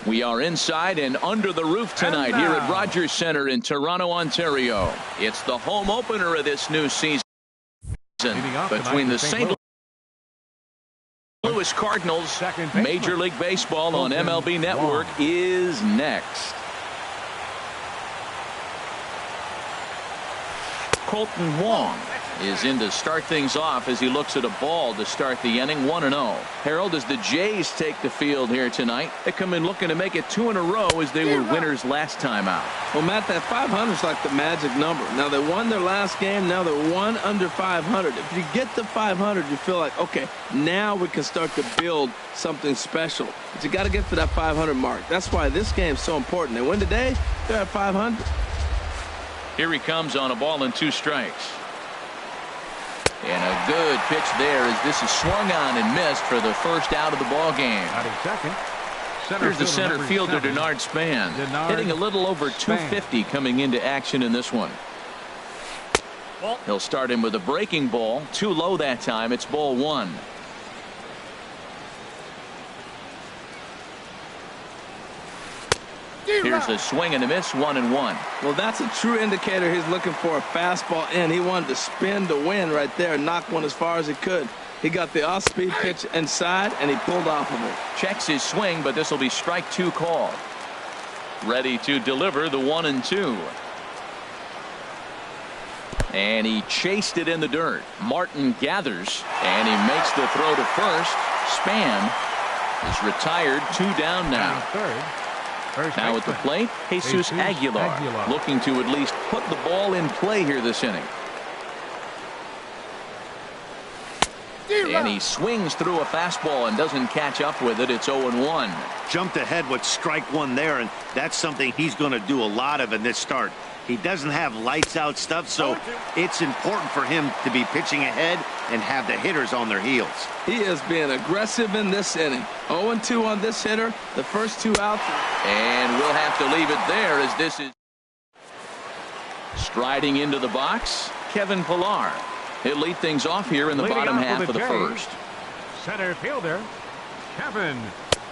We are inside and under the roof tonight here at Rogers Centre in Toronto, Ontario. It's the home opener of this new season between the St. Louis Cardinals. Major League Baseball on MLB Network is next. Colton Wong is in to start things off as he looks at a ball to start the inning. 1-0. Harold, as the Jays take the field here tonight, they come in looking to make it 2 in a row as they were winners last time out. Well, Matt, that 500 is like the magic number. Now they won their last game. Now they're 1 under 500. If you get to 500, you feel like, okay, now we can start to build something special. But you got to get to that 500 mark. That's why this game is so important. They win today, they're at 500. Here he comes on a ball and 2 strikes. And a good pitch there as this is swung on and missed for the first out of the ball game. Here's the center fielder, Denard Span, hitting a little over 250 coming into action in this one. He'll start him with a breaking ball. Too low that time. It's ball 1. Here's a swing and a miss. 1-1. Well, that's a true indicator. He's looking for a fastball in. He wanted to spin to win right there, knock one as far as he could. He got the off-speed pitch inside, and he pulled off of it. Checks his swing, but this will be strike 2 called. Ready to deliver the 1-2. And he chased it in the dirt. Martin gathers, and he makes the throw to first. Span is retired. 2 down now. Now at the plate, Jesus Aguilar, looking to at least put the ball in play here this inning. And he swings through a fastball and doesn't catch up with it. It's 0-1. Jumped ahead with strike 1 there, and that's something he's going to do a lot of in this start. He doesn't have lights out stuff, so it's important for him to be pitching ahead and have the hitters on their heels. He is being aggressive in this inning. 0-2 on this hitter, the first 2 outs. And we'll have to leave it there as this is striding into the box. Kevin Pillar. He'll lead things off here in the bottom half of the first. Center fielder, Kevin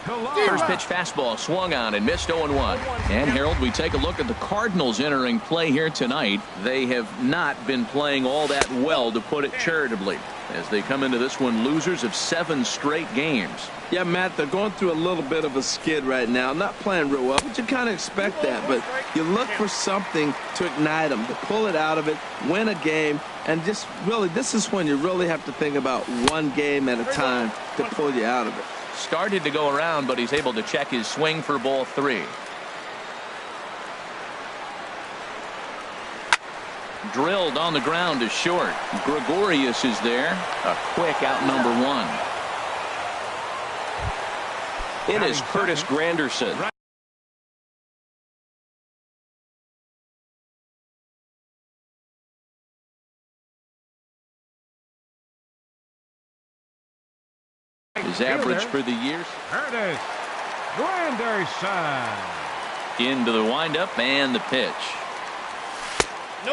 Pillar. First pitch fastball swung on and missed. 0-1. And Harold, we take a look at the Cardinals entering play here tonight. They have not been playing all that well, to put it charitably, as they come into this one losers of 7 straight games. Yeah, Matt, they're going through a little bit of a skid right now. Not playing real well, but you kind of expect that. But you look for something to ignite them, to pull it out of it, win a game, and just really, this is when you really have to think about one game at a time to pull you out of it. Started to go around, but he's able to check his swing for ball 3. Drilled on the ground to short. Gregorius is there. A quick out number 1. It is Curtis Granderson. His average for the year. Curtis Granderson. Into the windup and the pitch.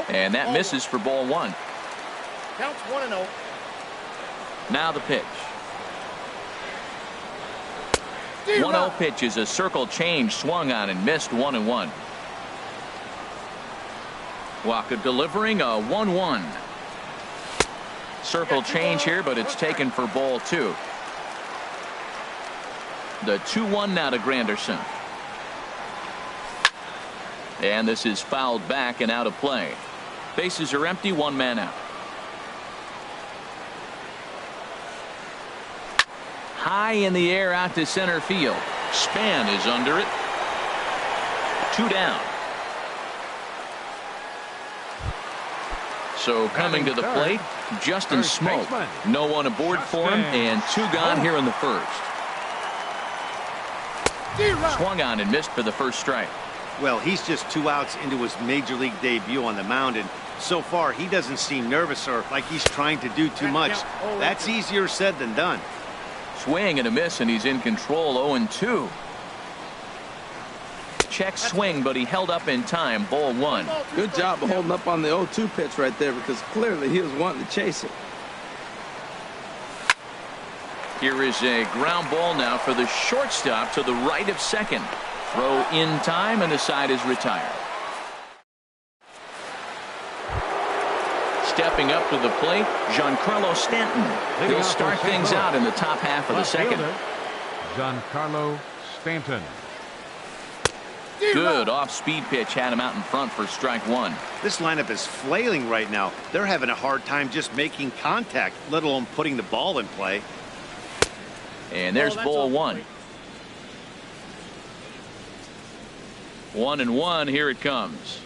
And that misses for ball 1. Counts 1-0. Now the pitch. 1-0 pitch is a circle change, swung on and missed. 1-1. Waka delivering a 1-1. Circle change here, but it's taken for ball 2. The 2-1 now to Granderson. And this is fouled back and out of play. Bases are empty, 1 man out. High in the air out to center field. Span is under it. 2 down. So coming to the plate, Justin Smoke. No one aboard for him, and 2 gone here in the first. Swung on and missed for the first strike. Well, he's just 2 outs into his major league debut on the mound, and so far he doesn't seem nervous or like he's trying to do too much. That's easier said than done. Swing and a miss, and he's in control. 0-2. Check swing, but he held up in time. Ball 1. Good job of holding up on the 0-2 pitch right there, because clearly he was wanting to chase it. Here is a ground ball now for the shortstop to the right of second. Throw in time, and the side is retired. Stepping up to the plate, Giancarlo Stanton. He'll start things out in the top half of the second. Giancarlo Stanton. Good off-speed pitch had him out in front for strike one. This lineup is flailing right now. They're having a hard time just making contact, let alone putting the ball in play. And there's ball one. 1-1. Here it comes.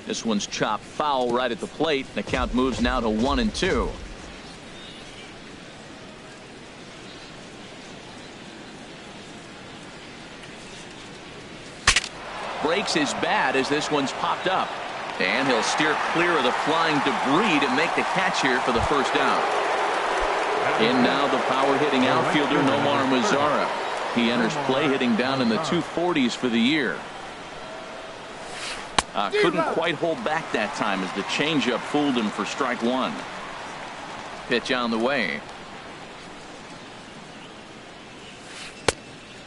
This one's chopped foul right at the plate. The count moves now to 1-2. Breaks his bat as this one's popped up. And he'll steer clear of the flying debris to make the catch here for the first out. In now the power-hitting outfielder Nomar Mazara. He enters play hitting down in the 240s for the year. Couldn't quite hold back that time as the changeup fooled him for strike one. Pitch on the way.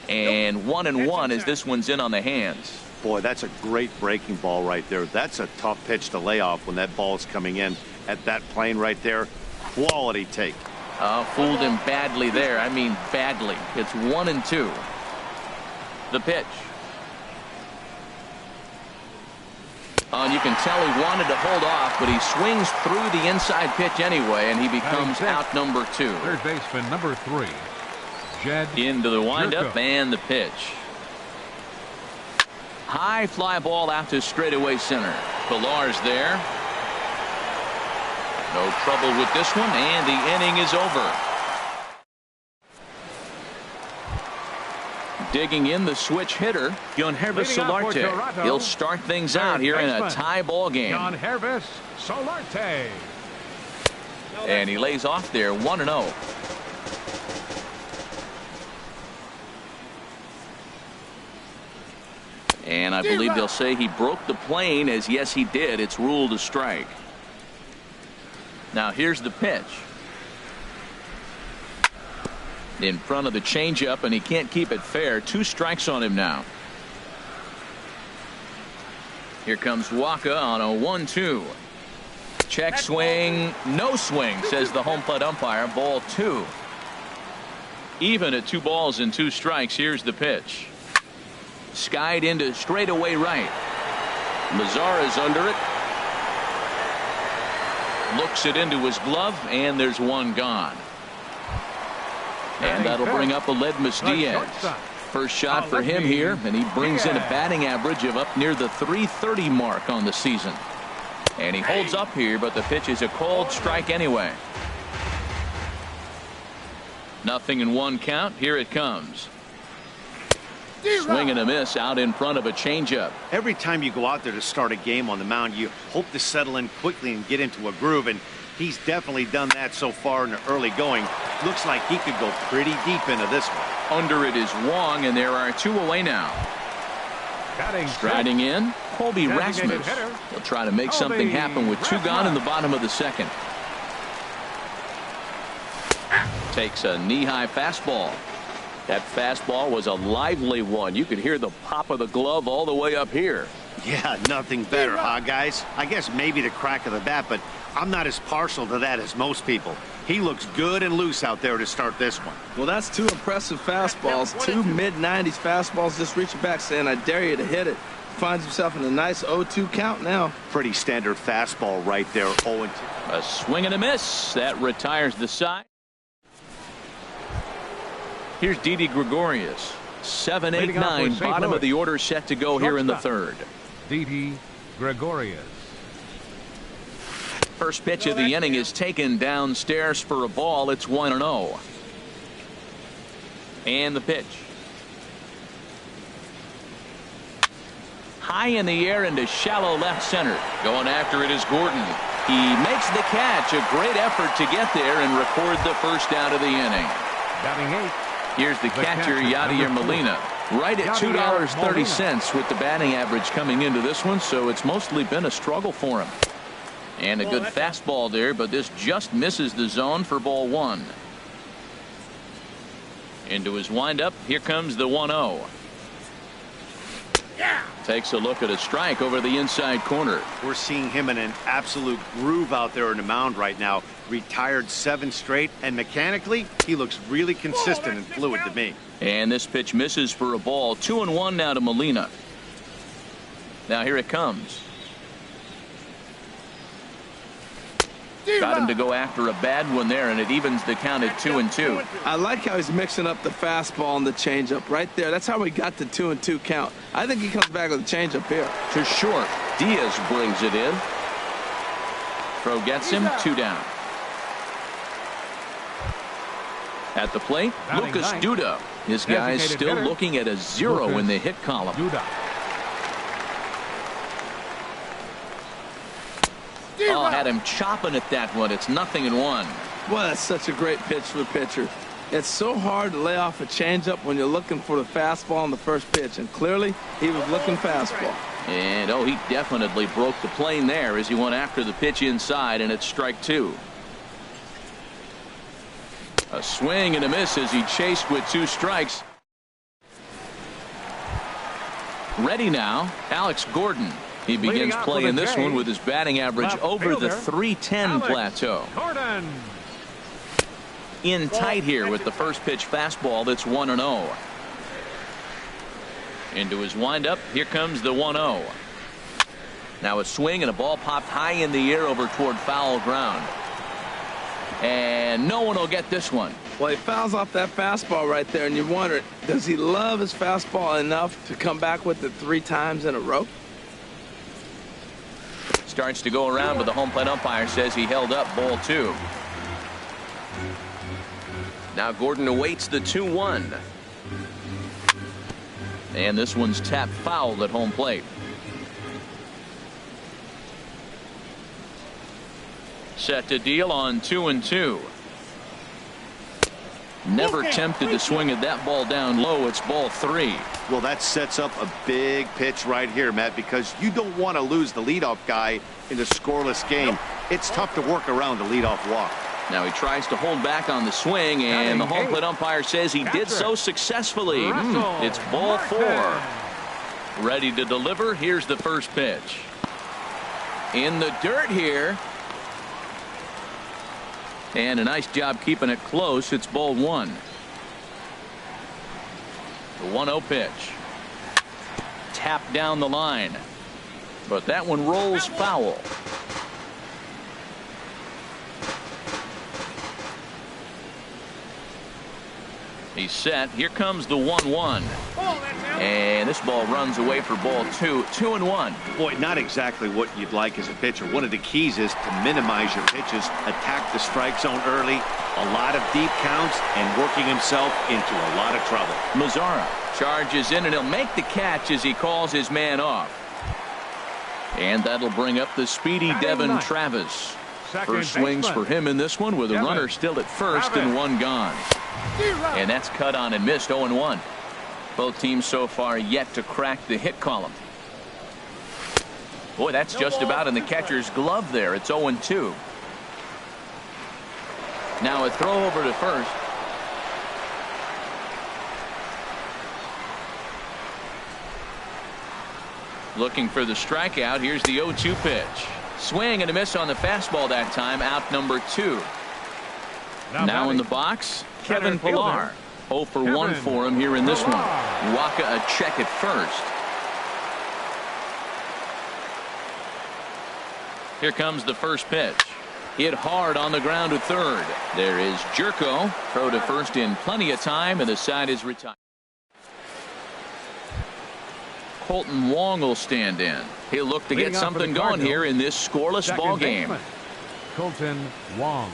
And 1-1 as this one's in on the hands. Boy, that's a great breaking ball right there. That's a tough pitch to lay off when that ball is coming in at that plane right there. Quality take. Fooled him badly there. I mean badly. It's 1-2. The pitch. And you can tell he wanted to hold off, but he swings through the inside pitch anyway, and he becomes out number two. Third baseman number 3, Jed. Into the windup and the pitch. High fly ball out to straightaway center. Pilar's there. No trouble with this one, and the inning is over. Digging in the switch hitter, Yangervis Solarte. He'll start things out here in a tie ball game. Yangervis Solarte. And he lays off there 1-0. And I believe they'll say he broke the plane, as yes he did. It's ruled a strike. Now here's the pitch. In front of the changeup, and he can't keep it fair. 2 strikes on him now. Here comes Waka on a 1-2. Check swing, no swing, says the home plate umpire. Ball 2. Even at 2 balls and 2 strikes. Here's the pitch. Skied into straightaway right. Mazara's under it. Looks it into his glove, and there's one gone. And that'll bring up Aledmus Diaz. First shot for him here, and he brings in a batting average of up near the .330 mark on the season. And he holds up here, but the pitch is a called strike anyway. 0-1 count. Here it comes. Swing and a miss out in front of a changeup. Every time you go out there to start a game on the mound, you hope to settle in quickly and get into a groove, and he's definitely done that so far in the early going. Looks like he could go pretty deep into this one. Under it is Wong, and there are 2 away now. Striding in, Colby Rasmus. He'll try to make something happen with 2 gone in the bottom of the second. Takes a knee-high fastball. That fastball was a lively one. You could hear the pop of the glove all the way up here. Yeah, nothing better, huh, guys? I guess maybe the crack of the bat, but I'm not as partial to that as most people. He looks good and loose out there to start this one. Well, that's 2 impressive fastballs. 2 mid-90s fastballs just reaching back saying, I dare you to hit it. Finds himself in a nice 0-2 count now. Pretty standard fastball right there, 0-2. A swing and a miss. That retires the side. Here's Didi Gregorius. 7, 8, 9. Bottom of the order set to go here in the third. Didi Gregorius. First pitch of the inning is taken downstairs for a ball. It's 1-0. And the pitch. High in the air into shallow left center. Going after it is Gordon. He makes the catch. A great effort to get there and record the first out of the inning. Batting 8. Here's the catcher, Yadier Molina. Right at $2.30 with the batting average coming into this one, so it's mostly been a struggle for him. And a good fastball there, but this just misses the zone for ball 1. Into his windup. Here comes the 1-0. Takes a look at a strike over the inside corner. We're seeing him in an absolute groove out there in the mound right now. Retired 7 straight, and mechanically, he looks really consistent and fluid to me. And this pitch misses for a ball. 2-1 now to Molina. Now here it comes. Got him to go after a bad one there, and it evens the count at 2-2. I like how he's mixing up the fastball and the changeup right there. That's how we got the 2-2 count. I think he comes back with a changeup here. To short. Diaz brings it in. Throw gets him. 2 down. At the plate, Lucas Duda. His guys still looking at a 0 in the hit column. Oh, had him chopping at that one. It's 0-1. Well, that's such a great pitch for the pitcher. It's so hard to lay off a changeup when you're looking for the fastball on the first pitch, and clearly he was looking fastball. And he definitely broke the plane there as he went after the pitch inside, and it's strike 2. A swing and a miss as he chased with 2 strikes. Ready now, Alex Gordon. He begins play in this one with his batting average over the .310 plateau. In tight here with the first pitch fastball that's 1-0. Into his windup. Here comes the 1-0. Now a swing and a ball popped high in the air over toward foul ground. And no one will get this one. Well, he fouls off that fastball right there, and you wonder, does he love his fastball enough to come back with it 3 times in a row? Starts to go around, but the home plate umpire says he held up ball 2. Now Gordon awaits the 2-1. And this one's tapped foul at home plate. Set to deal on 2-2. Never tempted to swing at that ball down low. It's ball 3. Well, that sets up a big pitch right here, Matt, because you don't want to lose the leadoff guy in a scoreless game. It's tough to work around the leadoff walk. Now he tries to hold back on the swing, and the home plate umpire says he did so successfully. It's ball 4. Ready to deliver. Here's the first pitch. In the dirt here. And a nice job keeping it close. It's ball 1. The 1-0 pitch. Tapped down the line. But that one rolls foul. He's set. Here comes the 1-1. And this ball runs away for ball 2. 2-1. Boy, not exactly what you'd like as a pitcher. One of the keys is to minimize your pitches, attack the strike zone early, a lot of deep counts, and working himself into a lot of trouble. Mazzara charges in, and he'll make the catch as he calls his man off. And that'll bring up the speedy Devin Travis. First swings for him in this one with a runner still at first and 1 gone. And that's cut on and missed. 0-1. Both teams so far yet to crack the hit column. Boy, that's just about in the catcher's glove there. It's 0-2. Now a throw over to first. Looking for the strikeout. Here's the 0-2 pitch. Swing and a miss on the fastball that time. Out number 2. Now in the box, Kevin Pillar. 0 for 1 for him here in this one. Waka a check at first. Here comes the first pitch. Hit hard on the ground to third. There is Jerko. Throw to first in plenty of time, and the side is retired. Colton Wong will stand in. He'll look to get something going here in this scoreless ball game. Colton Wong.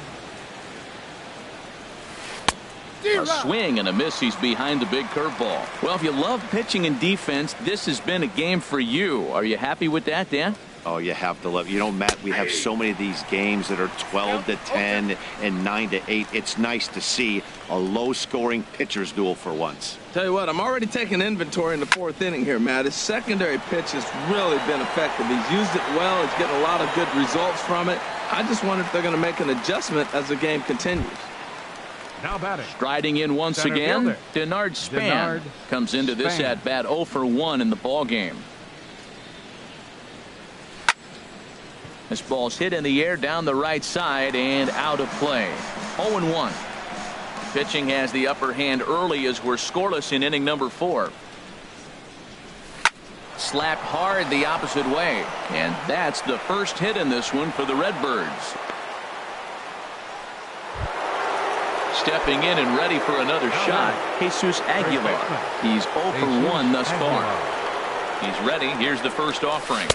A swing and a miss. He's behind the big curveball. Well, if you love pitching and defense, this has been a game for you. Are you happy with that, Dan? Oh, you have to love. You know, Matt, we have so many of these games that are 12-10 and 9-8. It's nice to see a low-scoring pitcher's duel for once. Tell you what, I'm already taking inventory in the 4th inning here, Matt. His secondary pitch has really been effective. He's used it well. He's getting a lot of good results from it. I just wonder if they're going to make an adjustment as the game continues. Now batting. Striding in once Center again, fielder. Denard Span Denard comes into this Span. at bat 0 for 1 in the ball game. This ball's hit in the air down the right side and out of play. 0-1. Pitching has the upper hand early as we're scoreless in inning number 4. Slapped hard the opposite way, and that's the first hit in this one for the Redbirds. Stepping in and ready for another shot, Jesus Aguilar. He's 0 for 1 thus far. He's ready. Here's the first offering.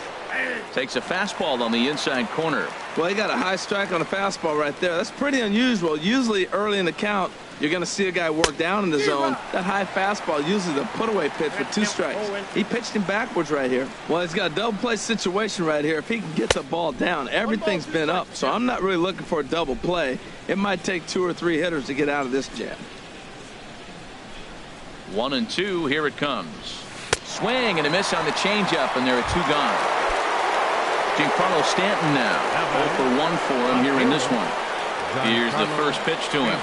Takes a fastball on the inside corner. Well, he got a high strike on a fastball right there. That's pretty unusual. Usually early in the count, you're going to see a guy work down in the zone. That high fastball usually the put-away pitch with 2 strikes. He pitched him backwards right here. Well, he's got a double play situation right here. If he can get the ball down, everything's been up. So I'm not really looking for a double play. It might take 2 or 3 hitters to get out of this jam. 1-2. Here it comes. Swing and a miss on the changeup, and there are 2 gone. Giancarlo Stanton now 0 for 1 for him here in this one. Here's the first pitch to him.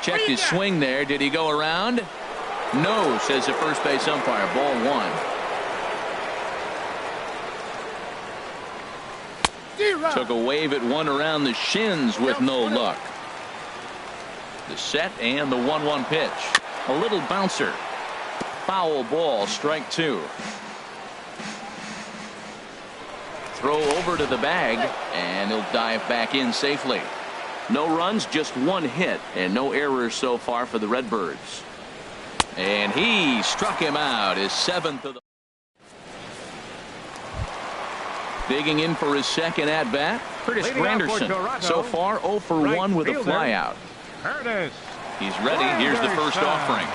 Checked his swing there. Did he go around? No, says the first base umpire. Ball 1. Took a wave at one around the shins with no luck. The set and the 1-1 pitch. A little bouncer. Foul ball, strike 2. Throw over to the bag, and he'll dive back in safely. No runs, just 1 hit, and no errors so far for the Redbirds. And he struck him out, his 7th of the. Digging in for his second at bat, Curtis Granderson. So far 0 for 1 with a flyout. He's ready. Here's the first offering.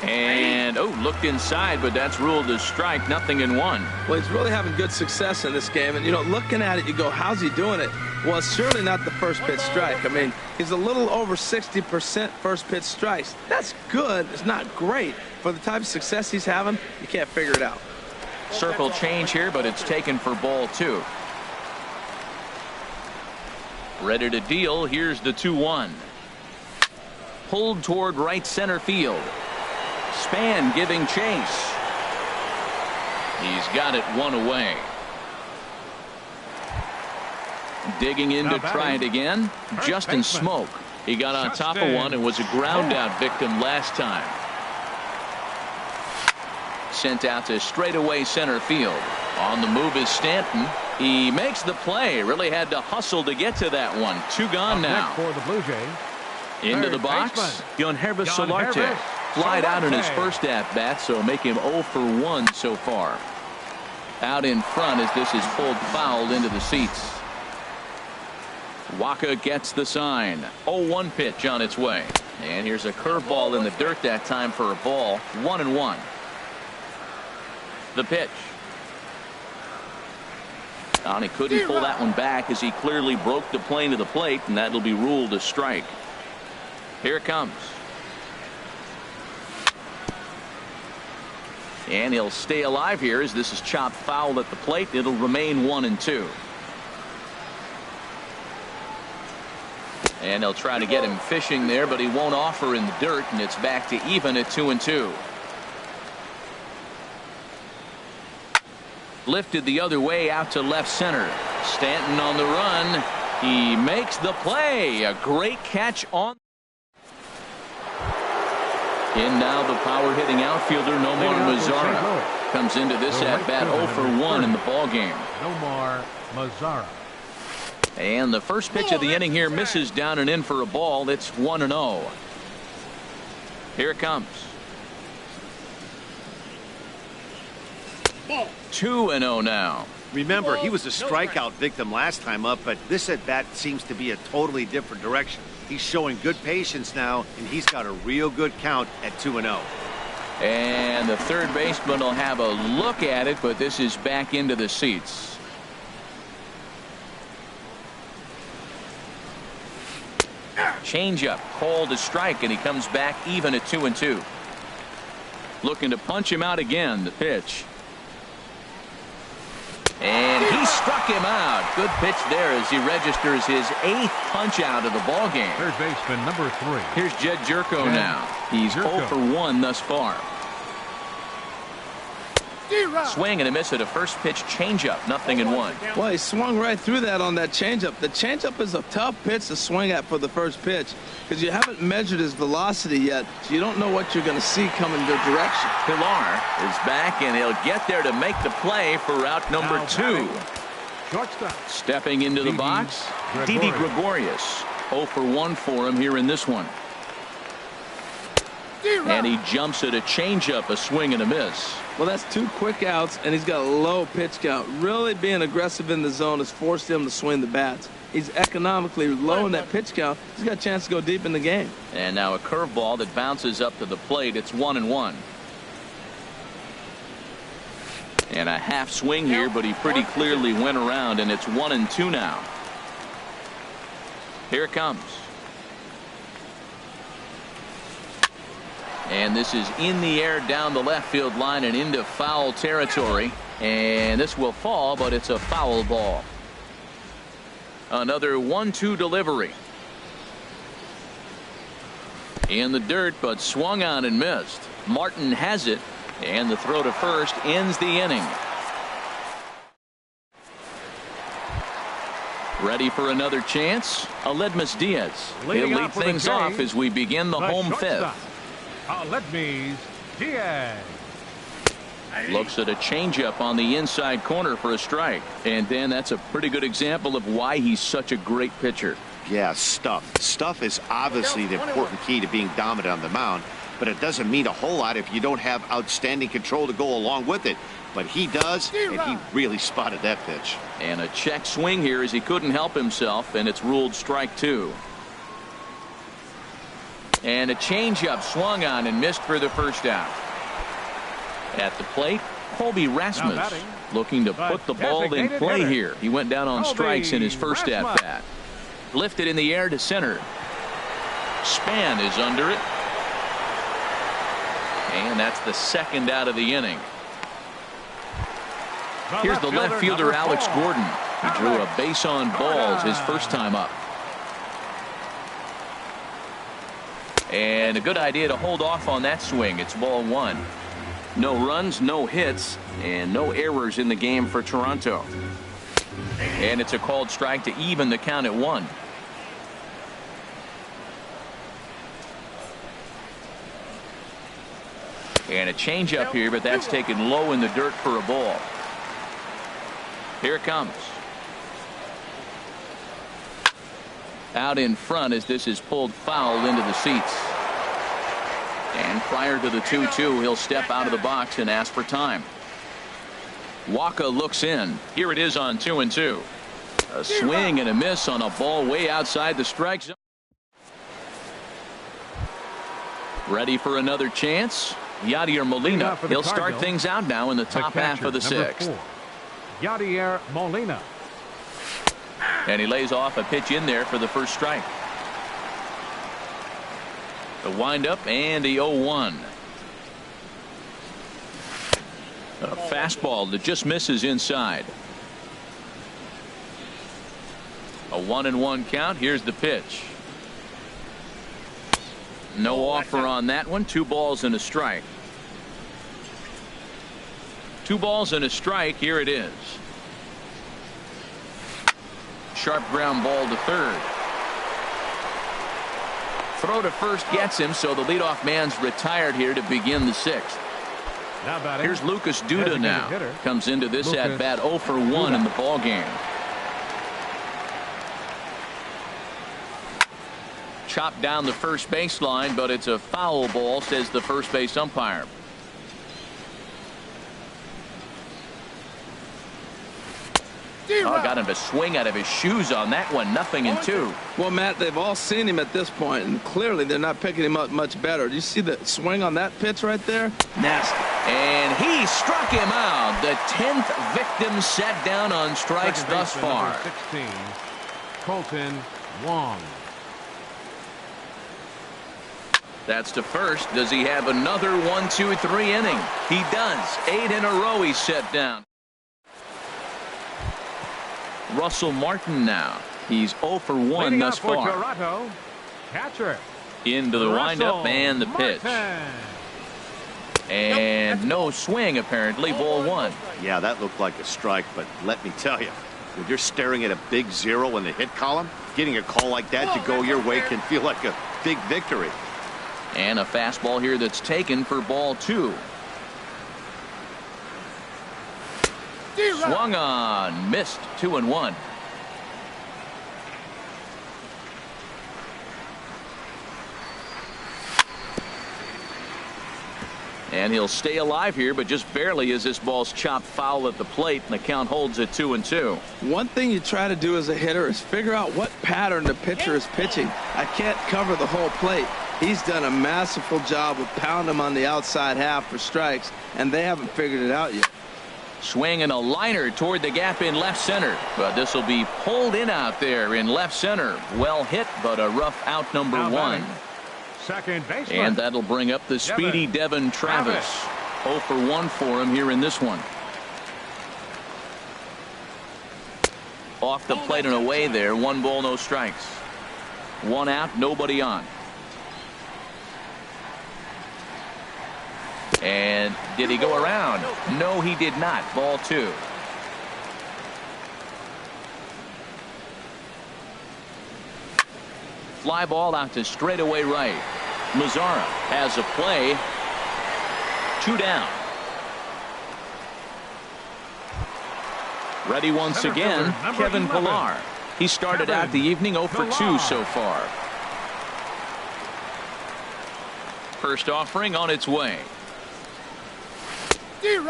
And looked inside, but that's ruled as strike. 0-1. Well, he's really having good success in this game, and looking at it, you go, how's he doing it? Well, it's surely not the first pitch strike. I mean, he's a little over 60% first pitch strikes. That's good. It's not great. For the type of success he's having, you can't figure it out. Circle change here, but it's taken for ball 2. Ready to deal. Here's the 2-1. Pulled toward right center field. Span giving chase. He's got it 1 away. Digging in to try it again. Justin Smoke. He got on top of one and was a ground out victim last time. Sent out to straightaway center field. On the move is Stanton. He makes the play. Really had to hustle to get to that one. 2 gone now. For the Blue Jays. Into the box. Yohanribus Solarte. Flied out in his first at bat, so make him 0 for 1 so far. Out in front as this is pulled fouled into the seats. Waka gets the sign. 0-1 pitch on its way. And here's a curveball in the dirt that time for a ball. 1-1. The pitch. And he couldn't pull that one back as he clearly broke the plane of the plate, and that'll be ruled a strike. Here it comes. And he'll stay alive here as this is chopped foul at the plate. It'll remain 1-2. And they'll try to get him fishing there, but he won't offer in the dirt, and it's back to even at 2-2. Lifted the other way out to left center. Stanton on the run. He makes the play. A great catch on. In now the power hitting outfielder Nomar Mazara comes into this at bat 0 for 1 in the ball game. Nomar Mazara. And the first pitch of the inning here misses down and in for a ball. It's 1-0. Here it comes. 2-0 now. Remember, he was a strikeout victim last time up, but this at bat seems to be a totally different direction. He's showing good patience now, and he's got a real good count at 2-0. And the third baseman will have a look at it, but this is back into the seats. Changeup called a strike, and he comes back even at 2-2. Looking to punch him out again. The pitch. And he struck him out. Good pitch there as he registers his 8th punch out of the ball game. Third baseman number 3. Here's Jed Jerko now. He's 0 for 1 thus far. Swing and a miss at a first pitch changeup. 0-1. Well, he swung right through that on that changeup. The changeup is a tough pitch to swing at for the first pitch because you haven't measured his velocity yet, so you don't know what you're going to see coming the direction. Pilar is back, and he'll get there to make the play for route number 2. Shortstop. Stepping into the box, Didi Gregorius. 0 for 1 for him here in this one. And he jumps at a changeup, a swing and a miss. Well, that's 2 quick outs, and he's got a low pitch count. Really being aggressive in the zone has forced him to swing the bats. He's economically low in that pitch count. He's got a chance to go deep in the game. And now a curveball that bounces up to the plate. It's 1-1. And a half swing here, but he pretty clearly went around, and it's 1-2 now. Here it comes. And this is in the air down the left field line and into foul territory. And this will fall, but it's a foul ball. Another 1-2 delivery. In the dirt, but swung on and missed. Martin has it, and the throw to first ends the inning. Ready for another chance? Aledmus Diaz. He'll lead things off as we begin the home fifth. Aledmus Diaz. Looks at a changeup on the inside corner for a strike. And then that's a pretty good example of why he's such a great pitcher. Yeah, stuff. Stuff is obviously the important key to being dominant on the mound, but it doesn't mean a whole lot if you don't have outstanding control to go along with it. But he does, and he really spotted that pitch. And a check swing here as he couldn't help himself, and it's ruled strike 2. And a changeup swung on and missed for the first out. At the plate, Colby Rasmus looking to put the ball in play here. He went down on strikes in his first at-bat. Lifted in the air to center. Span is under it. And that's the second out of the inning. Here's the left fielder, Alex Gordon. He drew a base on balls his first time up. And a good idea to hold off on that swing. It's ball 1. No runs, no hits, and no errors in the game for Toronto. And it's a called strike to even the count at 1. And a changeup here, but that's taken low in the dirt for a ball. Here it comes. Out in front as this is pulled foul into the seats. And prior to the 2-2, he'll step out of the box and ask for time. Waka looks in. Here it is on 2-2. A swing and a miss on a ball way outside the strike zone. Ready for another chance? Yadier Molina. He'll start things out now in the top half of the 6th. Yadier Molina. And he lays off a pitch in there for the first strike. The windup and the 0-1. A fastball that just misses inside. A 1-1 count. Here's the pitch. No offer on that one. 2 balls and a strike. 2 balls and a strike. Here it is. Sharp ground ball to third. Throw to first gets him, so the leadoff man's retired here to begin the 6th. Here's Lucas Duda now. Comes into this at bat 0 for 1 in the ball game. Chopped down the first baseline, but it's a foul ball, says the first base umpire. Oh, got him to swing out of his shoes on that one. 0-2. Well, Matt, they've all seen him at this point, and clearly they're not picking him up much better. Do you see the swing on that pitch right there? Nasty. And he struck him out. The 10th victim set down on strikes thus far. 16, Colton Wong. That's to first. Does he have another 1-2-3 inning? He does. 8 in a row he's set down. Russell Martin now. He's 0 for 1 Leading thus off for far. Toronto, catcher. Into the windup Russell and the pitch. Martin. And no swing, apparently. Ball 1. Yeah, that looked like a strike, but let me tell you, when you're staring at a big 0 in the hit column, getting a call like that to go your way can feel like a big victory. And a fastball here that's taken for ball 2. Swung on, missed. 2-1. And he'll stay alive here, but just barely as this ball's chopped foul at the plate, and the count holds at 2-2. One thing you try to do as a hitter is figure out what pattern the pitcher is pitching. I can't cover the whole plate. He's done a masterful job of pounding him on the outside half for strikes, and they haven't figured it out yet. Swing and a liner toward the gap in left center, but this will be pulled in out there in left center. Well hit, but a rough out number Now 1. Second baseman. And that'll bring up the speedy Devin Travis. 0 for 1 for him here in this one. Off the plate and away there. 1 ball, no strikes. 1 out, nobody on. And did he go around? No, he did not. Ball 2. Fly ball out to straightaway right. Mazzara has a play. 2 down. Ready once Center again, fielder, number Kevin 11. Pillar. He started Kevin out the evening 0 for 2 Pillar. so far. First offering on its way.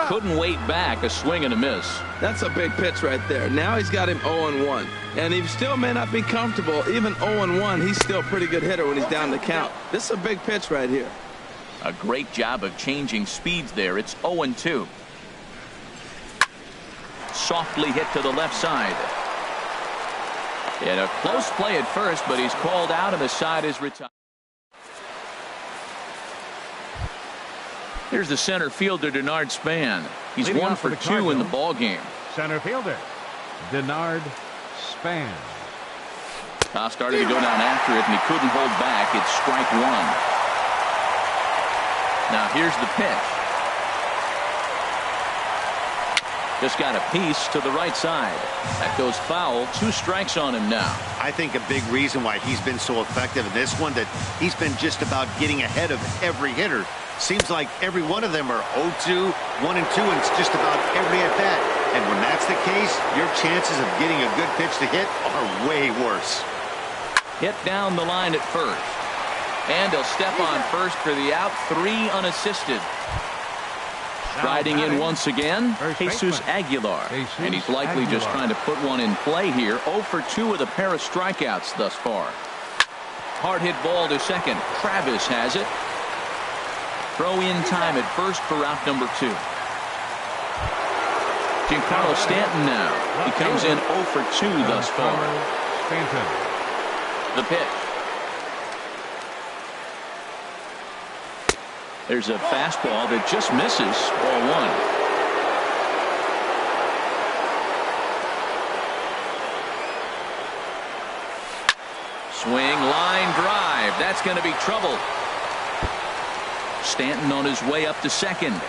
Couldn't wait back. A swing and a miss. That's a big pitch right there. Now he's got him 0-1. And he still may not be comfortable. Even 0-1, he's still a pretty good hitter when he's down the count. This is a big pitch right here. A great job of changing speeds there. It's 0-2. Softly hit to the left side. And a close play at first, but he's called out and the side is retired. Here's the center fielder, Denard Span. He's Leading 1 off for for the 2 in the Cardinals. ball game. Center fielder, Denard Span. Started to go down after it, and he couldn't hold back. It's strike 1. Now here's the pitch. Just got a piece to the right side. That goes foul. 2 strikes on him now. I think a big reason why he's been so effective in this one, that he's been just about getting ahead of every hitter. Seems like every one of them are 0-2, 1-2, and it's just about every at bat. And when that's the case, your chances of getting a good pitch to hit are way worse. Hit down the line at first. And he'll step on first for the out. 3 unassisted. Striding in once again, Jesus Aguilar. And he's likely just trying to put one in play here. 0 for 2 with a pair of strikeouts thus far. Hard hit ball to second. Travis has it. Throw in time at first for out number 2. Giancarlo Stanton now. He comes in 0 for 2 thus far. Stanton. The pitch. There's a fastball that just misses. Ball 1. Swing, line drive. That's going to be trouble. Stanton on his way up to second.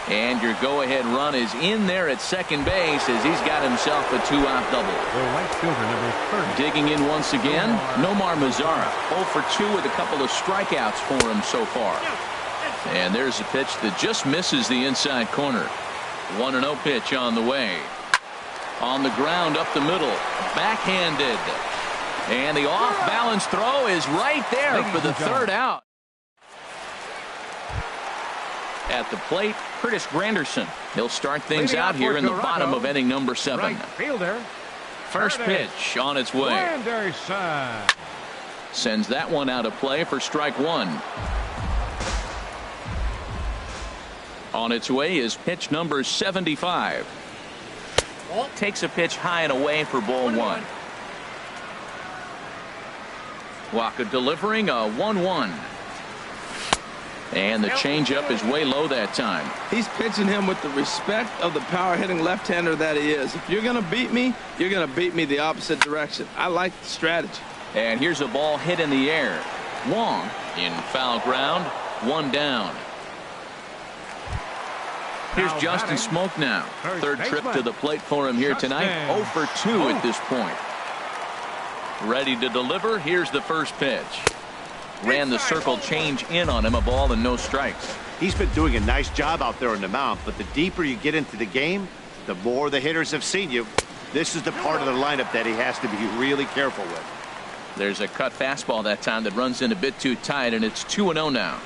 And your go-ahead run is in there at second base as he's got himself a 2-out double. The right fielder, number 30. Digging in once again, Nomar Mazzara. 0 for 2 with a couple of strikeouts for him so far. And there's a pitch that just misses the inside corner. 1-0 pitch on the way. On the ground up the middle. Backhanded. And the off-balance throw is right there for the 3rd out. At the plate, Curtis Granderson. He'll start things out here in the bottom of inning number 7. Right fielder. First pitch on its way. Granderson. Sends that one out of play for strike 1. On its way is pitch number 75. Takes a pitch high and away for ball 1. Waka delivering a 1-1. And the changeup is way low that time. He's pitching him with the respect of the power-hitting left-hander that he is. If you're going to beat me, you're going to beat me the opposite direction. I like the strategy. And here's a ball hit in the air. Wong in foul ground. 1 down. Here's Justin Smoke now. Third trip to the plate for him here tonight. 0 for 2 at this point. Ready to deliver. Here's the first pitch. Ran the circle change in on him. A ball and no strikes. He's been doing a nice job out there on the mound, but the deeper you get into the game, the more the hitters have seen you. This is the part of the lineup that he has to be really careful with. There's a cut fastball that time that runs in a bit too tight, and it's 2-0 now.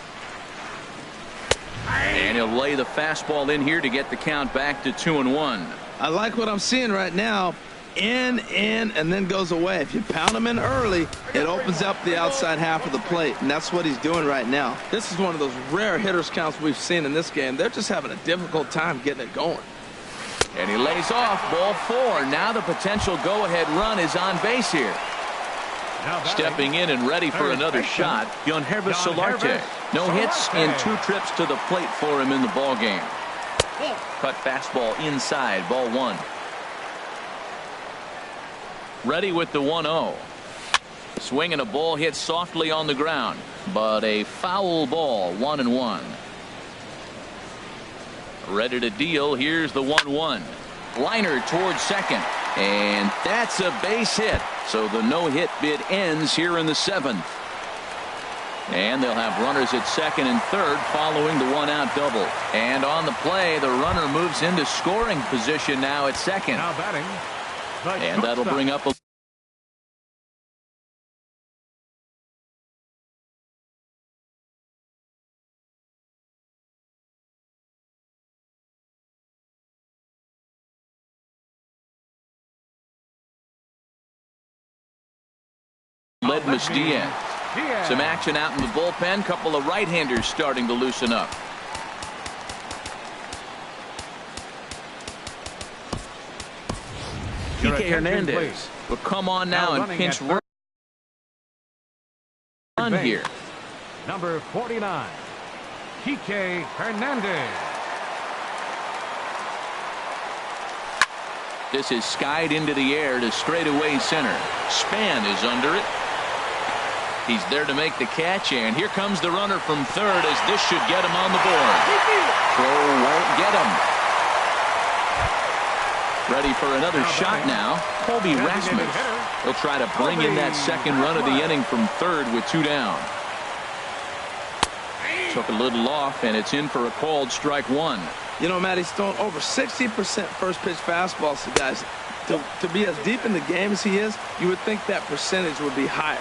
And he'll lay the fastball in here to get the count back to 2-1. I like what I'm seeing right now. In, and then goes away. If you pound him in early, it opens up the outside half of the plate, and that's what he's doing right now. This is one of those rare hitters counts we've seen in this game. They're just having a difficult time getting it going. And he lays off. Ball 4. Now the potential go-ahead run is on base here. Stepping in and ready for another shot, Yonhervis Solarte. No hits in 2 trips to the plate for him in the ball game. Cut fastball inside, ball 1. Ready with the 1-0. Swinging a ball hit softly on the ground, but a foul ball. 1-1. Ready to deal. Here's the 1-1. Liner towards second, and that's a base hit. So the no-hit bid ends here in the 7th. And they'll have runners at second and third following the 1-out double. And on the play, the runner moves into scoring position now at second. Now batting. And that'll bring up a Ledmus Diaz. Some action out in the bullpen. Couple of right-handers starting to loosen up. Kike Hernandez will come on now and pinch run here. Number 49, Kike Hernandez. This is skied into the air to straightaway center. Span is under it. He's there to make the catch, and here comes the runner from third as this should get him on the board. Throw won't get him. Ready for another shot now. Colby Rasmus. He'll try to bring in that second run of the inning from third with 2 down. Took a little off, and it's in for a called strike 1. You know, Matt, he's thrown over 60% first pitch fastballs to guys. To be as deep in the game as he is, you would think that percentage would be higher.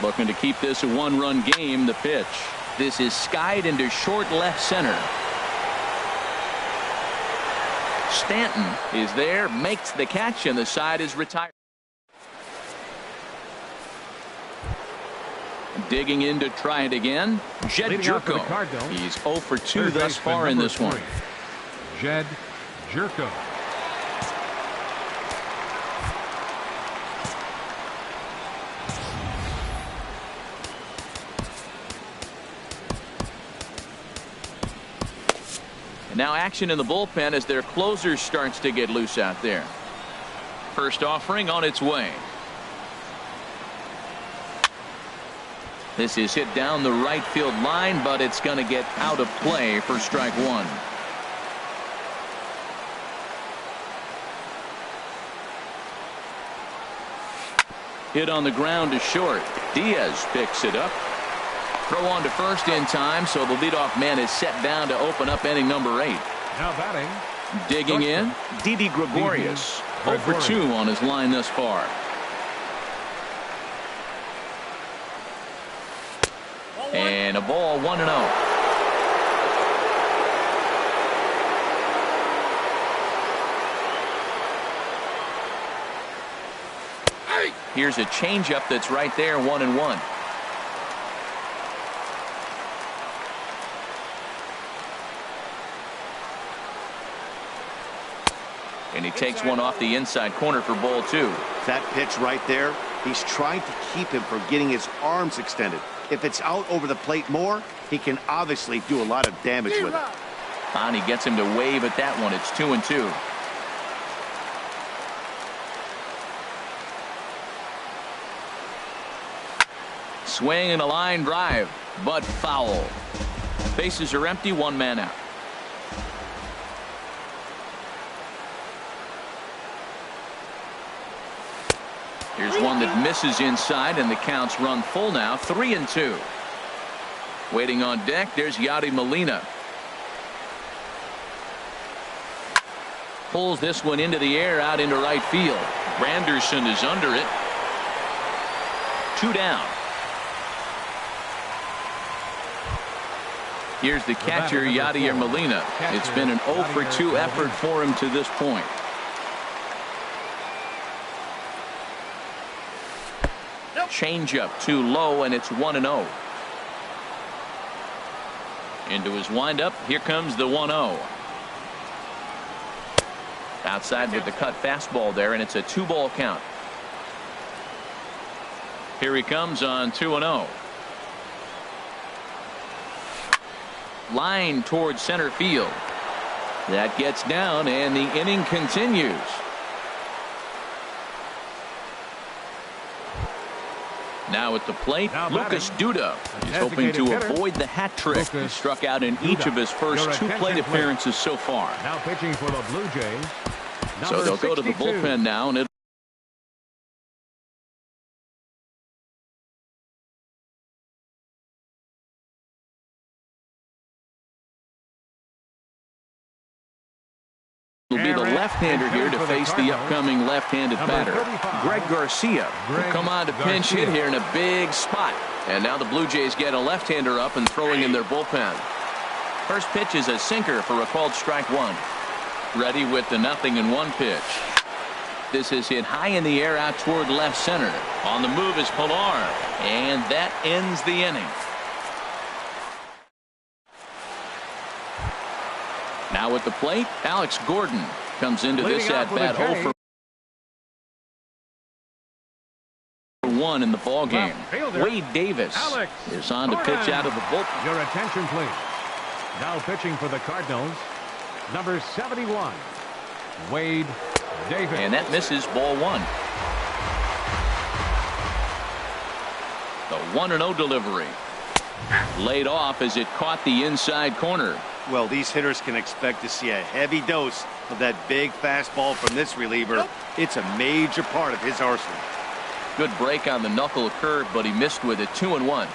Looking to keep this a 1-run game. The pitch. This is skied into short left center. Stanton is there, makes the catch, and the side is retired. Digging in to try it again. Jed Jerko. He's 0 for 2 thus far in this one. Jed Jerko. Now action in the bullpen as their closer starts to get loose out there. First offering on its way. This is hit down the right field line, but it's going to get out of play for strike 1. Hit on the ground to short. Diaz picks it up. Throw on to first in time, so the leadoff man is set down to open up inning number 8. Now batting. Digging in, Didi Gregorius. 0 for 2 on his line thus far. And a ball, 1-0. Here's a changeup that's right there, 1-1. And he takes one off the inside corner for ball 2. That pitch right there, he's trying to keep him from getting his arms extended. If it's out over the plate more, he can obviously do a lot of damage with it. Bonnie gets him to wave at that one. It's 2-2. Swing and a line drive, but foul. Bases are empty, one man out. Here's one that misses inside, and the count's run full now, 3-2. Waiting on deck, there's Yadi Molina. Pulls this one into the air out into right field. Granderson is under it. 2 down. Here's the catcher, Yadier Molina. It's been an 0 for 2 effort for him to this point. Changeup too low, and it's 1-0. Into his windup. Here comes the 1-0. Outside with the cut fastball there, and it's a 2-ball count. Here he comes on 2-0. Line towards center field. That gets down, and the inning continues. Now at the plate, Lucas Duda is hoping to avoid the hat trick. He struck out in each of his first 2 plate appearances so far. Now pitching for the Blue Jays. So they'll go to the bullpen now, and it'll be the left-hander here to face the upcoming left-handed batter. Greg Garcia will come on to pinch hit here in a big spot. And now the Blue Jays get a left-hander up and throwing in their bullpen. First pitch is a sinker for a called strike 1. Ready with the 0-1 pitch. This is hit high in the air out toward left center. On the move is Pilar, and that ends the inning. Now at the plate, Alex Gordon comes into this at bat 0 for 1 in the ball game. Wade Davis is on to pitch out of the bullpen. Your attention, please. Now pitching for the Cardinals, number 71, Wade Davis. And that misses, ball 1. The 1-0 delivery. Laid off as it caught the inside corner. Well, these hitters can expect to see a heavy dose of that big fastball from this reliever. It's a major part of his arsenal. Good break on the knuckle curve, but he missed with it. 2-1.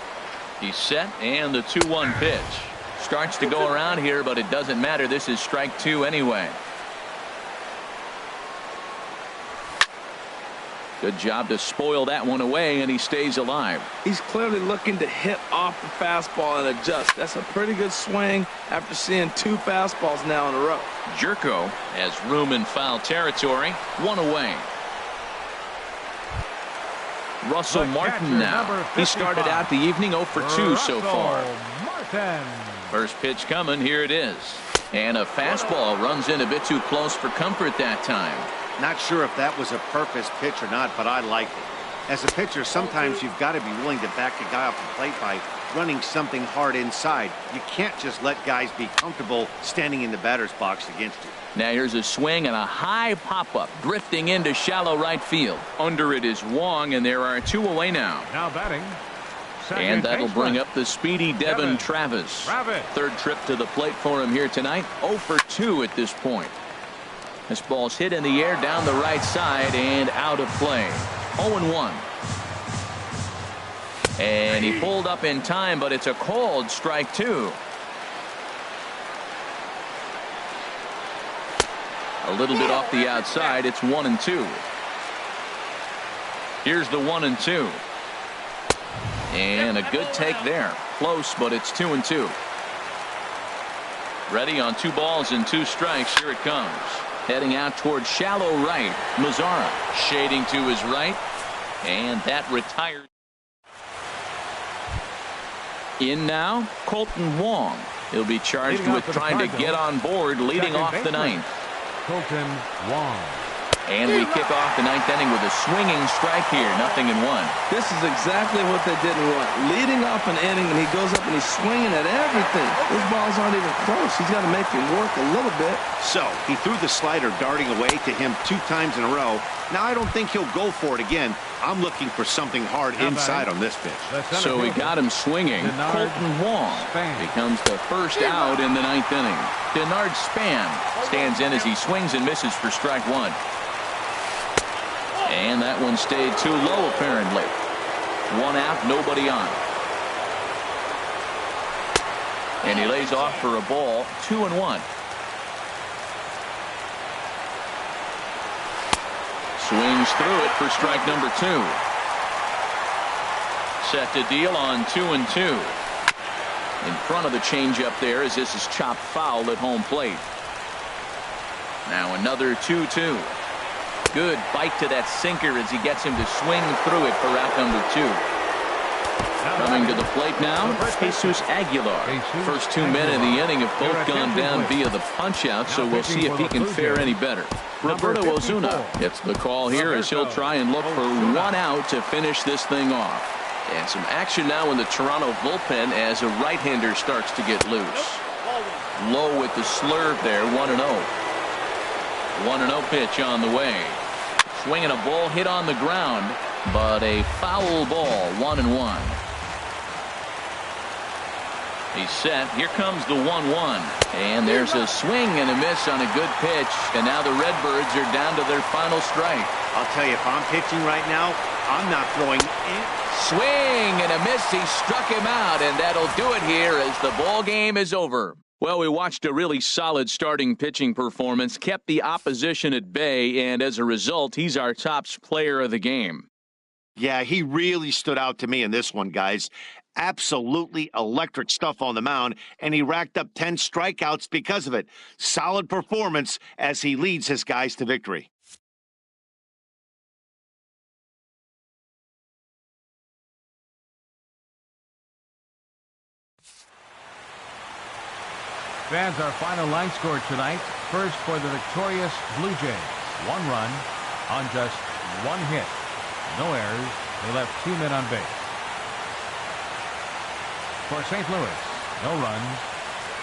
He's set, and the 2-1 pitch. Starts to go around here, but it doesn't matter. This is strike 2 anyway. Good job to spoil that one away, and he stays alive. He's clearly looking to hit off the fastball and adjust. That's a pretty good swing after seeing 2 fastballs now in a row. Jerko has room in foul territory. 1 away. Russell Martin now. He started out the evening 0 for 2 so far. First pitch coming. Here it is. And a fastball runs in a bit too close for comfort that time. Not sure if that was a purpose pitch or not, but I like it. As a pitcher, sometimes you've got to be willing to back a guy off the plate by running something hard inside. You can't just let guys be comfortable standing in the batter's box against you. Now here's a swing and a high pop-up drifting into shallow right field. Under it is Wong, and there are 2 away now. Now batting. And that'll bring up the speedy Devin Travis. Third trip to the plate for him here tonight. 0 for 2 at this point. This ball's hit in the air down the right side and out of play. 0-1. And he pulled up in time, but it's a called strike 2. A little bit off the outside. It's 1-2. Here's the 1-2. And a good take there. Close, but it's 2-2. Ready on 2 balls and 2 strikes. Here it comes. Heading out towards shallow right. Mazzara shading to his right. And that retires. In now, Colton Wong. He'll be charged with trying to get on board leading off the 9th. Colton Wong. And we kick off the ninth inning with a swinging strike here. 0-1. This is exactly what they didn't want. Leading off an inning, and he goes up and he's swinging at everything. Those balls aren't even close. He's got to make it work a little bit. So he threw the slider darting away to him 2 times in a row. Now I don't think he'll go for it again. I'm looking for something hard inside on this pitch. So we got him swinging. Colton Wong becomes the first out in the ninth inning. Denard Span stands in as he swings and misses for strike 1. And that one stayed too low, apparently. 1 out, nobody on. And he lays off for a ball. 2-1. Swings through it for strike number 2. Set to deal on 2-2. In front of the changeup there as this is chopped foul at home plate. Now another 2-2. Good bite to that sinker as he gets him to swing through it for out number 2. Coming to the plate now, Jesus Aguilar. First 2 men in the inning have both gone down via the punch-out, so we'll see if he can fare any better. Roberto Ozuna gets the call here as he'll try and look for 1 out to finish this thing off. And some action now in the Toronto bullpen as a right-hander starts to get loose. Low with the slurve there, 1-0. 1-0 pitch on the way. Swinging a ball hit on the ground, but a foul ball, 1-1. He's set. Here comes the 1-1. And there's a swing and a miss on a good pitch. And now the Redbirds are down to their final strike. I'll tell you, if I'm pitching right now, I'm not throwing in. Swing and a miss. He struck him out, and that'll do it here as the ball game is over. Well, we watched a really solid starting pitching performance, kept the opposition at bay, and as a result, he's our top player of the game. Yeah, he really stood out to me in this one, guys. Absolutely electric stuff on the mound, and he racked up 10 strikeouts because of it. Solid performance as he leads his guys to victory. Fans, our final line score tonight. First for the victorious Blue Jays. 1 run on just 1 hit. No errors. They left 2 men on base. For St. Louis, no runs,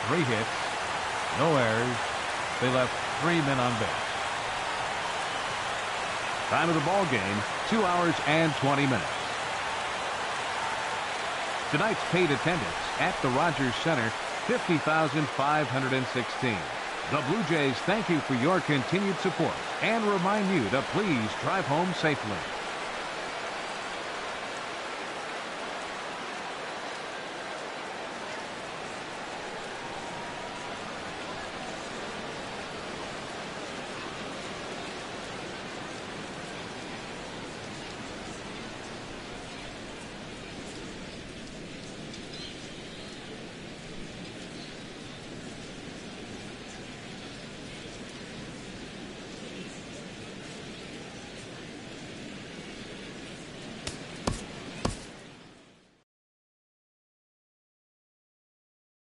3 hits, no errors. They left 3 men on base. Time of the ball game, 2 hours and 20 minutes. Tonight's paid attendance at the Rogers Center, 50,516. The Blue Jays thank you for your continued support and remind you to please drive home safely.